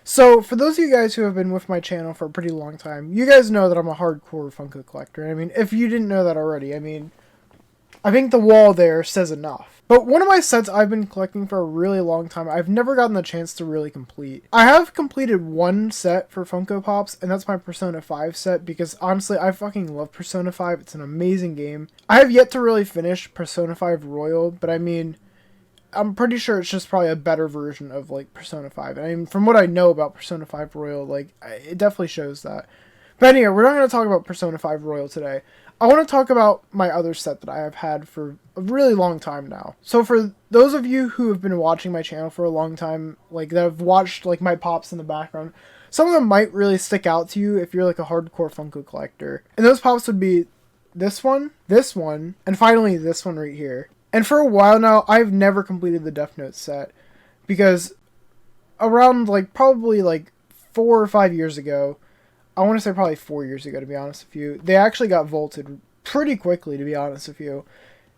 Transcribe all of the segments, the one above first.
So, for those of you guys who have been with my channel for a pretty long time, you guys know that I'm a hardcore Funko collector. I mean, if you didn't know that already, I mean, I think the wall there says enough. But one of my sets I've been collecting for a really long time, I've never gotten the chance to really complete. I have completed one set for Funko Pops, and that's my Persona 5 set, because honestly, I fucking love Persona 5. It's an amazing game. I have yet to really finish Persona 5 Royal, but I mean, I'm pretty sure it's just probably a better version of, like, Persona 5. I mean, from what I know about Persona 5 Royal, like, it definitely shows that. But anyway, we're not going to talk about Persona 5 Royal today. I want to talk about my other set that I have had for a really long time now. So for those of you who have been watching my channel for a long time, like, that have watched, like, my pops in the background, some of them might really stick out to you if you're, like, a hardcore Funko collector. And those pops would be this one, and finally this one right here. And for a while now, I've never completed the Death Note set, because around, like, probably, like, 4 or 5 years ago, I want to say probably 4 years ago, to be honest with you, they actually got vaulted pretty quickly, to be honest with you.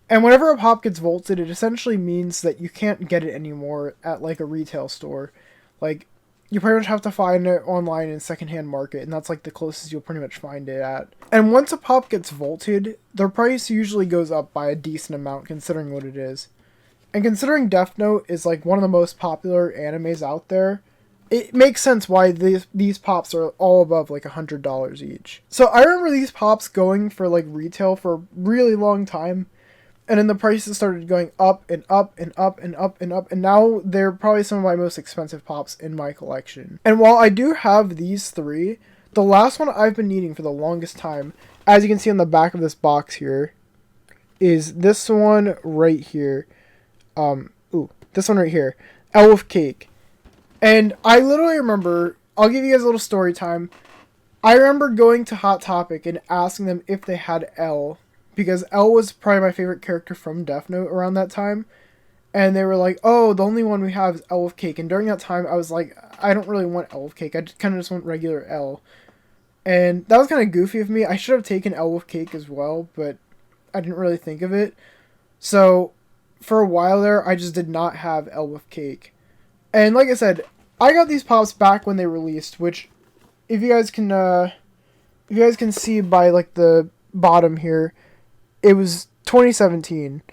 And whenever a pop gets vaulted, it essentially means that you can't get it anymore at, like, a retail store. Like, you pretty much have to find it online in secondhand market, and that's, like, the closest you'll pretty much find it at. And once a pop gets vaulted, their price usually goes up by a decent amount, considering what it is. And considering Death Note is, like, one of the most popular animes out there, it makes sense why these pops are all above, like, $100 each. So I remember these pops going for, like, retail for a really long time, and then the prices started going up and up and up and up and up, and now they're probably some of my most expensive pops in my collection. And while I do have these three, the last one I've been needing for the longest time, as you can see on the back of this box here, is this one right here. This one right here. Elf Cake. And I literally remember, I'll give you guys a little story time. I remember going to Hot Topic and asking them if they had L, because L was probably my favorite character from Death Note around that time. And they were like, oh, the only one we have is Elf Cake. And during that time, I was like, I don't really want Elf Cake. I kind of just want regular L. And that was kind of goofy of me. I should have taken Elf Cake as well, but I didn't really think of it. So, for a while there, I just did not have Elf Cake. And like I said, I got these pops back when they released, which, if you guys can see by, like, the bottom here, it was 2017.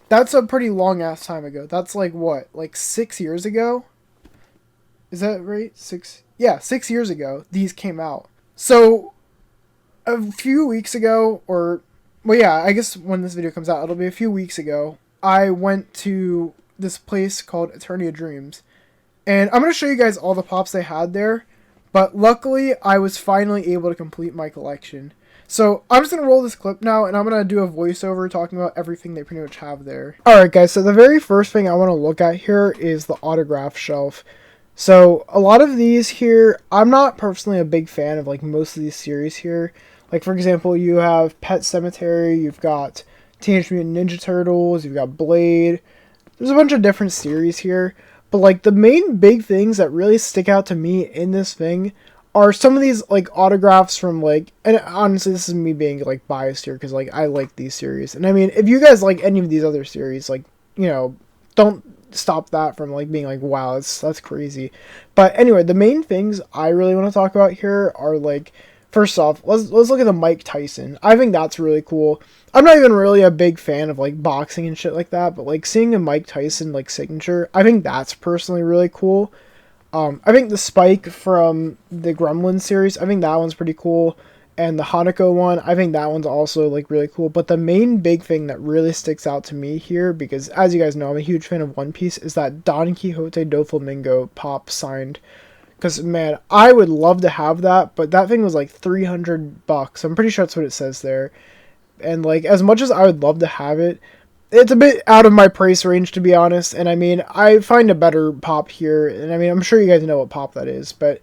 That's a pretty long ass time ago. That's like what? Like 6 years ago? Is that right? 6 years ago these came out. So a few weeks ago, or well, yeah, I guess when this video comes out, it'll be a few weeks ago, I went to this place called Eternity of Dreams. And I'm going to show you guys all the pops they had there. But luckily, I was finally able to complete my collection. So, I'm just going to roll this clip now, and I'm going to do a voiceover talking about everything they pretty much have there. Alright guys, so the very first thing I want to look at here is the autograph shelf. So, a lot of these here, I'm not personally a big fan of, like, most of these series here. Like, for example, you have Pet Sematary, you've got Teenage Mutant Ninja Turtles, you've got Blade. There's a bunch of different series here. But, like, the main big things that really stick out to me in this thing are some of these, like, autographs from, like, and honestly, this is me being, like, biased here, because, like, I like these series. And, I mean, if you guys like any of these other series, like, you know, don't stop that from, like, being like, wow, that's crazy. But, anyway, the main things I really want to talk about here are, like, first off, let's look at the Mike Tyson. I think that's really cool. I'm not even really a big fan of, like, boxing and shit like that, but, like, seeing a Mike Tyson, like, signature, I think that's personally really cool. I think the Spike from the Gremlins series, I think that one's pretty cool. And the Hanako one, I think that one's also, like, really cool. But the main big thing that really sticks out to me here, because as you guys know, I'm a huge fan of One Piece, is that Don Quixote Doflamingo pop signed. Because, man, I would love to have that, but that thing was, like, $300. I'm pretty sure that's what it says there. And, like, as much as I would love to have it, it's a bit out of my price range, to be honest. And, I mean, I find a better pop here. And, I mean, I'm sure you guys know what pop that is. But,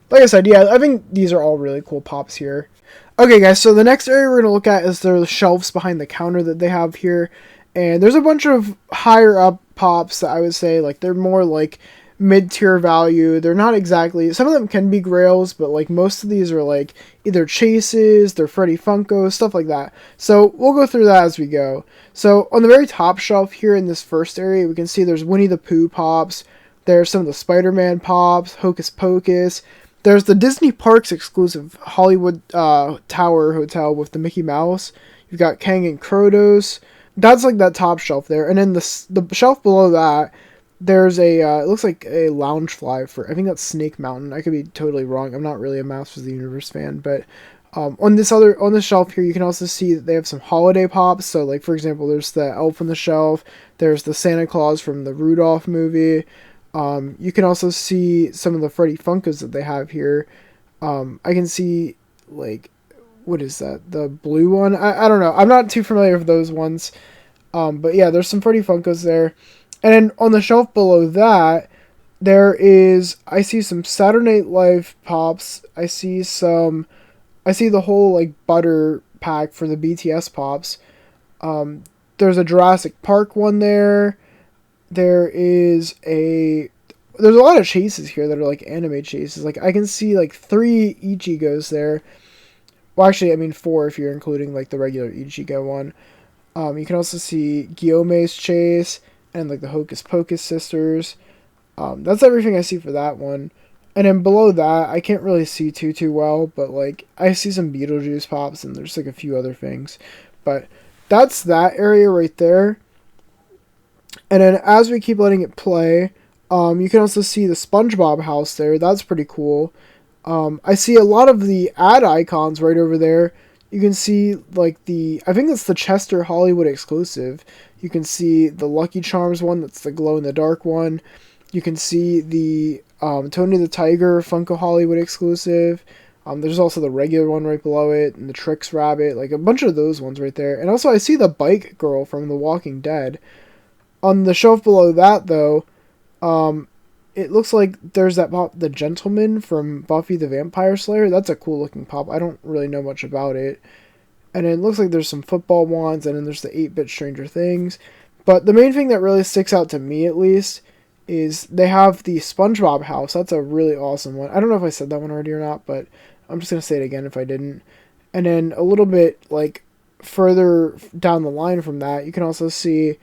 like I said, yeah, I think these are all really cool pops here. Okay, guys, so the next area we're going to look at is the shelves behind the counter that they have here. And there's a bunch of higher up pops that I would say, like, they're more, like, mid-tier value. They're not exactly, some of them can be grails, but, like, most of these are, like, either chases, they're Freddy Funkos, stuff like that. So we'll go through that as we go. So on the very top shelf here in this first area, we can see there's Winnie the Pooh pops, There's some of the Spider-Man pops, Hocus Pocus. There's the Disney Parks exclusive Hollywood Tower Hotel with the Mickey Mouse. You've got Kang and Krotos. That's like that top shelf there. And then the shelf below that, there's a, it looks like a lounge fly for, I think that's Snake Mountain. I could be totally wrong. I'm not really a Masters of the Universe fan, but on this shelf here, you can also see that they have some holiday pops. So like, for example, there's the Elf on the Shelf. There's the Santa Claus from the Rudolph movie. You can also see some of the Freddy Funkos that they have here. I can see, like, what is that? The blue one? I don't know. I'm not too familiar with those ones. But yeah, there's some Freddy Funkos there. And then on the shelf below that, I see some Saturday Night Live pops. I see the whole, like, butter pack for the BTS pops. There's a Jurassic Park one there. There's a lot of chases here that are like anime chases. Like I can see like 3 Ichigos there. Well, actually, I mean 4 if you're including like the regular Ichigo one. You can also see Guillaume's chase and like the Hocus Pocus sisters. That's everything I see for that one. And then below that, I can't really see too well, but like I see some Beetlejuice pops and there's like a few other things. But that's that area right there. And then as we keep letting it play, you can also see the SpongeBob house there. That's pretty cool. I see a lot of the ad icons right over there. You can see like I think that's the Chester Hollywood exclusive. You can see the Lucky Charms one. That's the glow in the dark one. You can see the Tony the Tiger Funko Hollywood exclusive. There's also the regular one right below it, and the Trix Rabbit. Like a bunch of those ones right there. And also I see the Bike Girl from The Walking Dead. On the shelf below that, though, it looks like there's that pop, The Gentleman from Buffy the Vampire Slayer. That's a cool looking pop. I don't really know much about it. And it looks like there's some football ones, and then there's the 8-bit Stranger Things. But the main thing that really sticks out to me, at least, is they have the SpongeBob house. That's a really awesome one. I don't know if I said that one already or not, but I'm just going to say it again if I didn't. And then a little bit, like, further down the line from that, you can also see...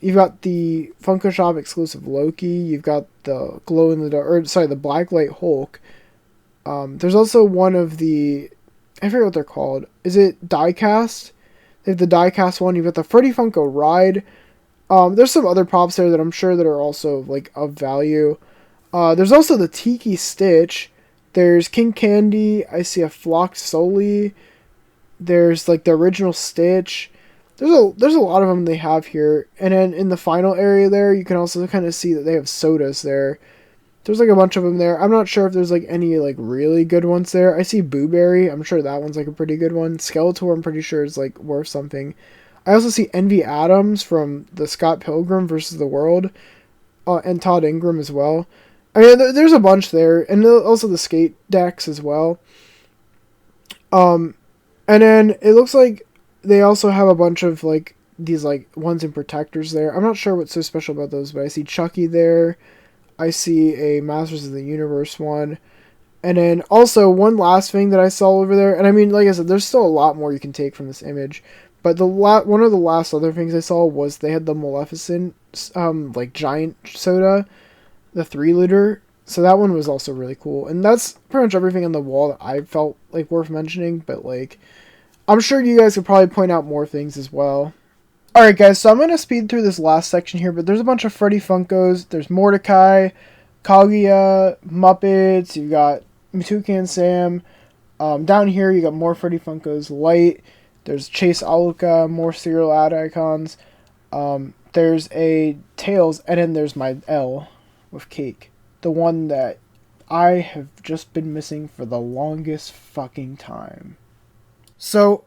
you've got the Funko Shop exclusive Loki. You've got the the Blacklight Hulk. There's also one of the, I forget what they're called. Is it diecast? They have the diecast one. You've got the Freddy Funko Ride. There's some other pops there that I'm sure that are also like of value. There's also the Tiki Stitch. There's King Candy. I see a Flocked Soli. There's like the original Stitch. There's a lot of them they have here. And then in the final area there, you can also kind of see that they have sodas there. There's like a bunch of them there. I'm not sure if there's like any like really good ones there. I see Boo Berry. I'm sure that one's like a pretty good one. Skeletor, I'm pretty sure is like worth something. I also see Envy Adams from the Scott Pilgrim versus the World. And Todd Ingram as well. I mean, there's a bunch there. And also the skate decks as well. And then it looks like they also have a bunch of, like, these, like, ones and protectors there. I'm not sure what's so special about those, but I see Chucky there. I see a Masters of the Universe one. And then also one last thing that I saw over there. And I mean, like I said, there's still a lot more you can take from this image. But one of the last other things I saw was they had the Maleficent, like, giant soda. The 3-liter. So that one was also really cool. And that's pretty much everything on the wall that I felt, like, worth mentioning. But, like... I'm sure you guys could probably point out more things as well. Alright guys, so I'm going to speed through this last section here, but there's a bunch of Freddy Funkos. There's Mordecai, Kaguya, Muppets, you've got Toucan Sam. Down here you got more Freddy Funkos, Light. There's Chase Aluka, more serial ad icons. There's a Tails, and then there's my L with Cake. The one that I have just been missing for the longest fucking time. So,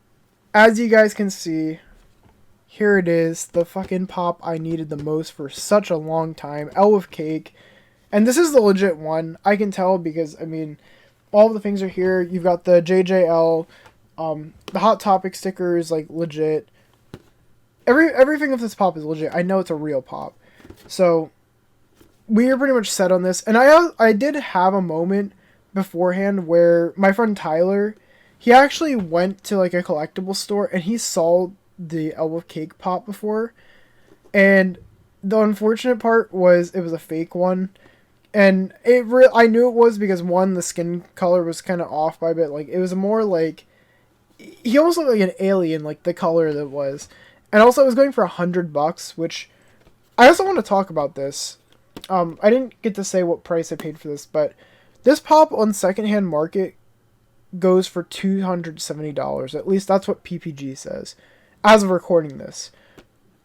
as you guys can see, here it is, the fucking pop I needed the most for such a long time, L with Cake, and this is the legit one, I can tell because, I mean, all the things are here, you've got the JJL, the Hot Topic sticker is, like, legit, everything of this pop is legit, I know it's a real pop, so, we are pretty much set on this, and I did have a moment beforehand where my friend Tyler... He actually went to, like, a collectible store, and he saw the Elbow Cake pop before, and the unfortunate part was it was a fake one. And I knew it was because one, the skin color was kind of off by a bit. Like, it was more like, he almost looked like an alien, like the color that was. And also, it was going for $100, which I also want to talk about this. I didn't get to say what price I paid for this, but this pop on secondhand market goes for $270. At least that's what PPG says, as of recording this.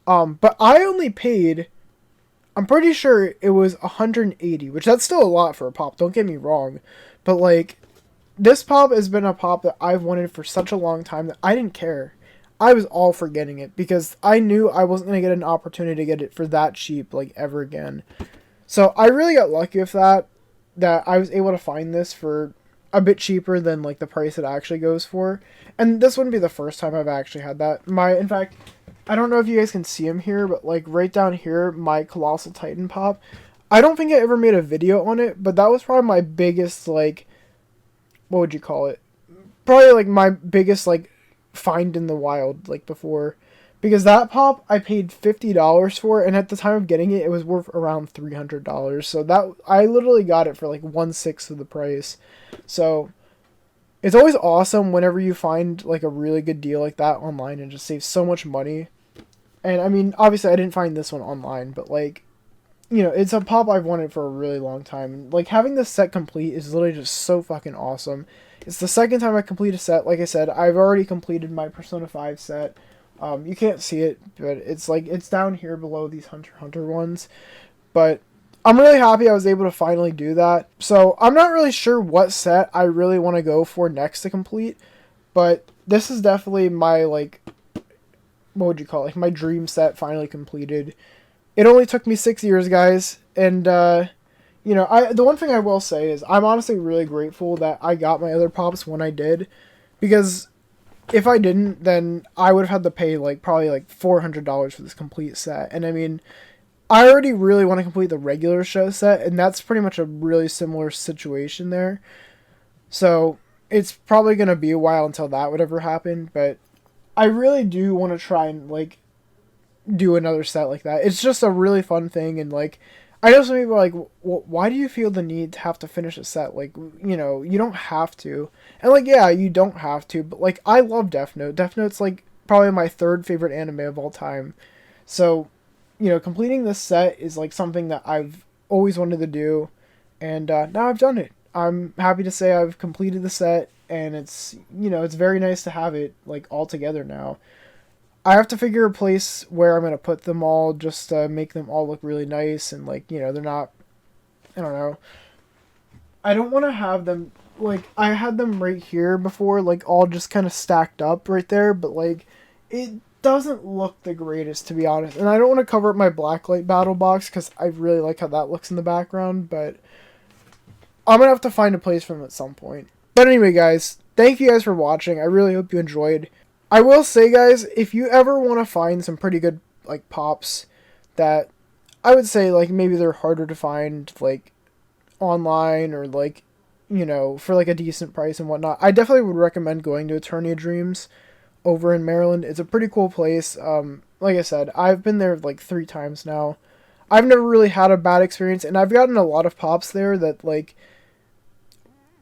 But I only paid, I'm pretty sure it was 180, which that's still a lot for a pop, don't get me wrong. But like, this pop has been a pop that I've wanted for such a long time that I didn't care. I was all for getting it because I knew I wasn't going to get an opportunity to get it for that cheap, like, ever again. So I really got lucky with that I was able to find this for a bit cheaper than, like, the price it actually goes for. And this wouldn't be the first time I've actually had that. In fact, I don't know if you guys can see him here, but, like, right down here, my Colossal Titan pop, I don't think I ever made a video on it, but that was probably my biggest, like, what would you call it? Probably, like, my biggest, like, find in the wild, like, before. Because that pop, I paid $50 for, and at the time of getting it, it was worth around $300. So that, I literally got it for, like, 1/6 of the price. So it's always awesome whenever you find, like, a really good deal like that online and just save so much money. And, I mean, obviously, I didn't find this one online, but, like, you know, it's a pop I've wanted for a really long time. Like, having this set complete is literally just so fucking awesome. It's the second time I complete a set. Like I said, I've already completed my Persona 5 set. You can't see it, but it's like, it's down here below these Hunter x Hunter ones. But I'm really happy I was able to finally do that. So I'm not really sure what set I really want to go for next to complete. But this is definitely my, like, what would you call it? Like, my dream set finally completed. It only took me 6 years, guys. And, you know, the one thing I will say is I'm honestly really grateful that I got my other pops when I did. Because if I didn't, then I would have had to pay, like, probably, like, $400 for this complete set. And, I mean, I already really want to complete the regular show set, and that's pretty much a really similar situation there. So, it's probably going to be a while until that would ever happen, but I really do want to try and, like, do another set like that. It's just a really fun thing, and, like, I know some people are like, why do you feel the need to have to finish a set? Like, you know, you don't have to. And, like, yeah, you don't have to, but, like, I love Death Note. Death Note's, like, probably my third favorite anime of all time. So, you know, completing this set is, like, something that I've always wanted to do, and now I've done it. I'm happy to say I've completed the set, and it's, you know, it's very nice to have it, like, all together now. I have to figure a place where I'm going to put them all just to make them all look really nice and, like, you know, they're not, I don't know. I don't want to have them, like, I had them right here before, like, all just kind of stacked up right there, but, like, it doesn't look the greatest, to be honest. And I don't want to cover up my Blacklight battle box because I really like how that looks in the background, but I'm going to have to find a place for them at some point. But anyway, guys, thank you guys for watching. I really hope you enjoyed. I will say, guys, if you ever want to find some pretty good, like, pops that I would say, like, maybe they're harder to find, like, online or, like, you know, for, like, a decent price and whatnot, I definitely would recommend going to Attorney of Dreams over in Maryland. It's a pretty cool place. Like I said, I've been there, like, 3 times now. I've never really had a bad experience, and I've gotten a lot of pops there that, like,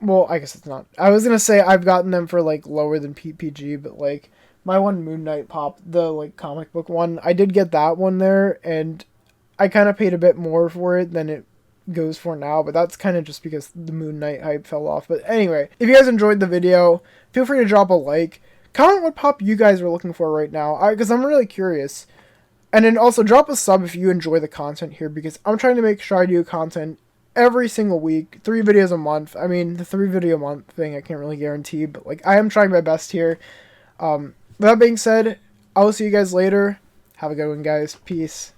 well, I guess it's not. I was going to say I've gotten them for, like, lower than PPG, but, like, my one Moon Knight pop, the, like, comic book one, I did get that one there, and I kind of paid a bit more for it than it goes for now, but that's kind of just because the Moon Knight hype fell off. But anyway, if you guys enjoyed the video, feel free to drop a like. Comment what pop you guys are looking for right now, because I'm really curious. And then also drop a sub if you enjoy the content here, because I'm trying to make sure I do content every single week, 3 videos a month. I mean, the 3 video a month thing I can't really guarantee, but, like, I am trying my best here. With that being said, I will see you guys later. Have a good one, guys. Peace.